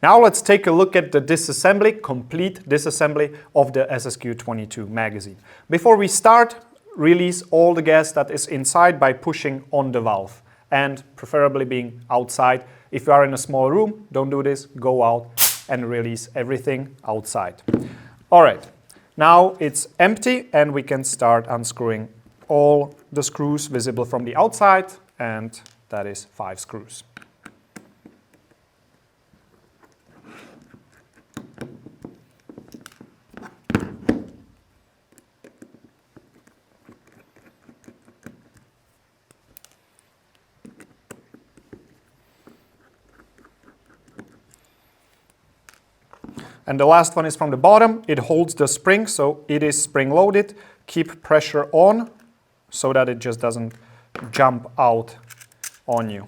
Now let's take a look at the disassembly, complete disassembly of the SSQ22 magazine. Before we start, release all the gas that is inside by pushing on the valve and preferably being outside. If you are in a small room, don't do this, go out and release everything outside. All right, now it's empty and we can start unscrewing all the screws visible from the outside, and that is 5 screws. And the last one is from the bottom. It holds the spring, so it is spring loaded. Keep pressure on so that it just doesn't jump out on you.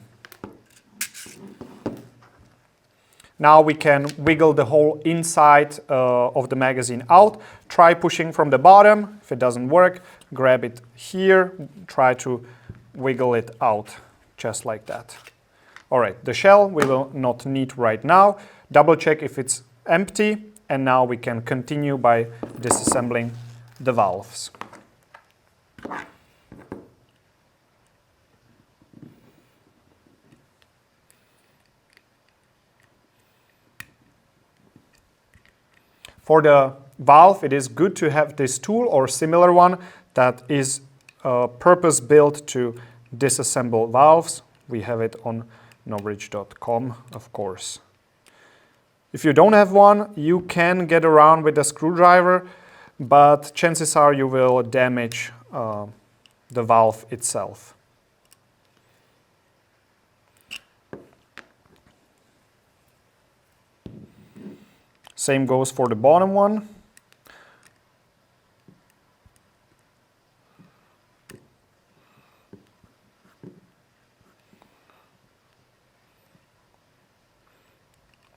Now we can wiggle the whole inside of the magazine out. Try pushing from the bottom. If it doesn't work, grab it here. Try to wiggle it out, just like that. All right, the shell we will not need right now. Double check if it's empty, and now we can continue by disassembling the valves. For the valve, it is good to have this tool or similar one that is purpose-built to disassemble valves. We have it on NOVRITSCH.com, of course. If you don't have one, you can get around with a screwdriver, but chances are you will damage the valve itself. Same goes for the bottom one.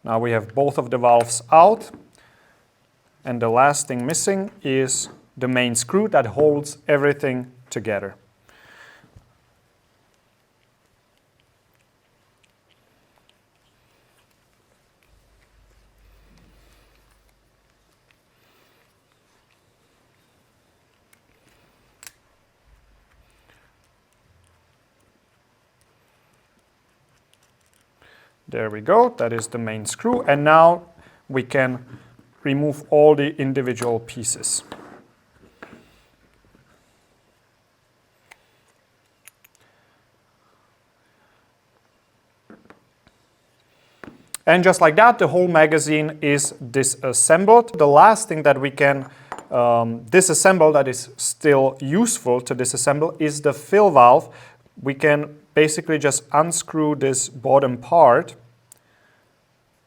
Now we have both of the valves out, and the last thing missing is the main screw that holds everything together. There we go, that is the main screw, and now we can remove all the individual pieces. And just like that, the whole magazine is disassembled. The last thing that we can disassemble that is still useful to disassemble is the fill valve. We can basically just unscrew this bottom part,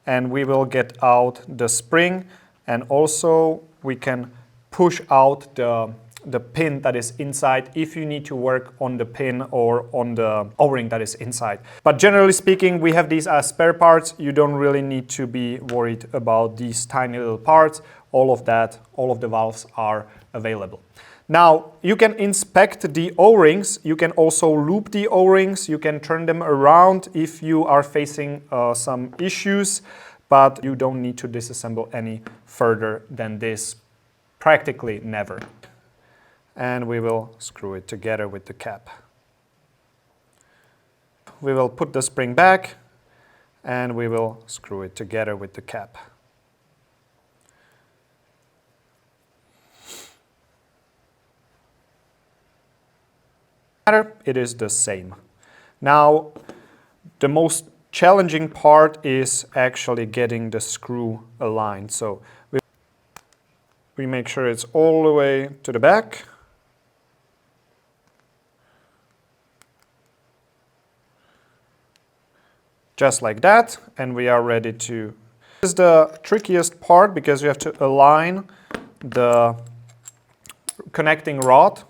and we will get out the spring, and also we can push out the pin that is inside if you need to work on the pin or on the O-ring that is inside. But generally speaking, we have these as spare parts. You don't really need to be worried about these tiny little parts. All of the valves are available. Now, you can inspect the O-rings, you can also loop the O-rings, you can turn them around if you are facing some issues, but you don't need to disassemble any further than this, practically never. And we will screw it together with the cap. We will put the spring back, and we will screw it together with the cap. It is the same. Now, the most challenging part is actually getting the screw aligned. So we make sure it's all the way to the back. Just like that, and we are ready to. This is the trickiest part because you have to align the connecting rod.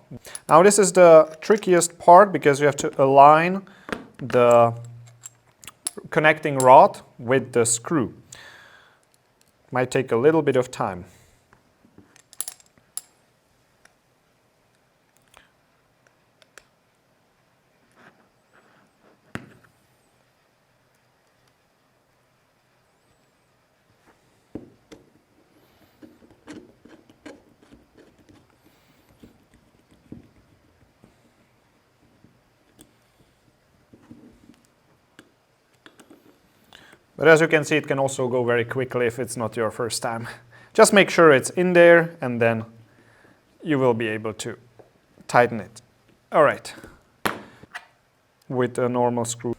Now this is the trickiest part because you have to align the connecting rod with the screw. Might take a little bit of time. But as you can see, it can also go very quickly if it's not your first time. Just make sure it's in there, and then you will be able to tighten it. All right. With a normal screw.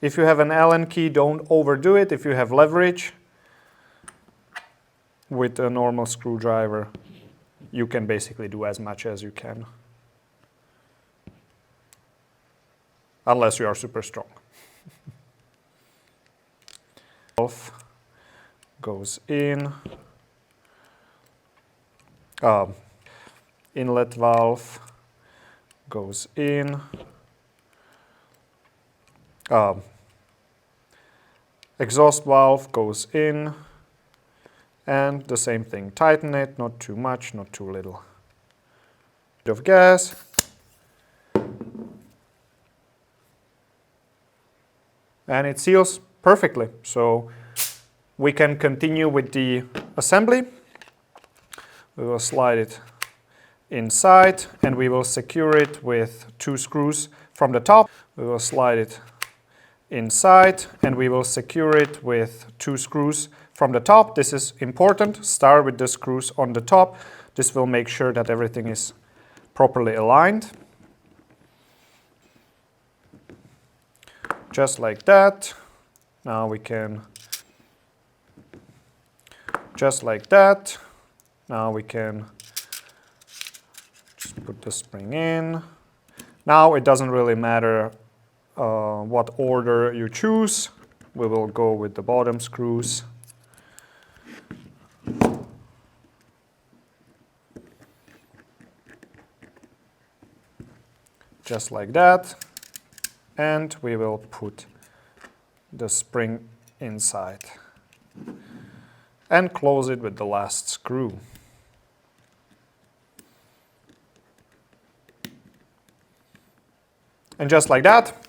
If you have an Allen key, don't overdo it. If you have leverage, with a normal screwdriver, you can basically do as much as you can. Unless you are super strong. Valve goes in. Inlet valve goes in. Exhaust valve goes in. And the same thing, tighten it, not too much, not too little. Bit of gas. And it seals perfectly. So we can continue with the assembly. We will slide it inside and we will secure it with 2 screws from the top. We will slide it inside and we will secure it with 2 screws from the top. This is important. Start with the screws on the top. This will make sure that everything is properly aligned. Just like that. Now we can, just like that. Now we can just put the spring in. Now it doesn't really matter what order you choose. We will go with the bottom screws. Just like that. And we will put the spring inside and close it with the last screw. And just like that,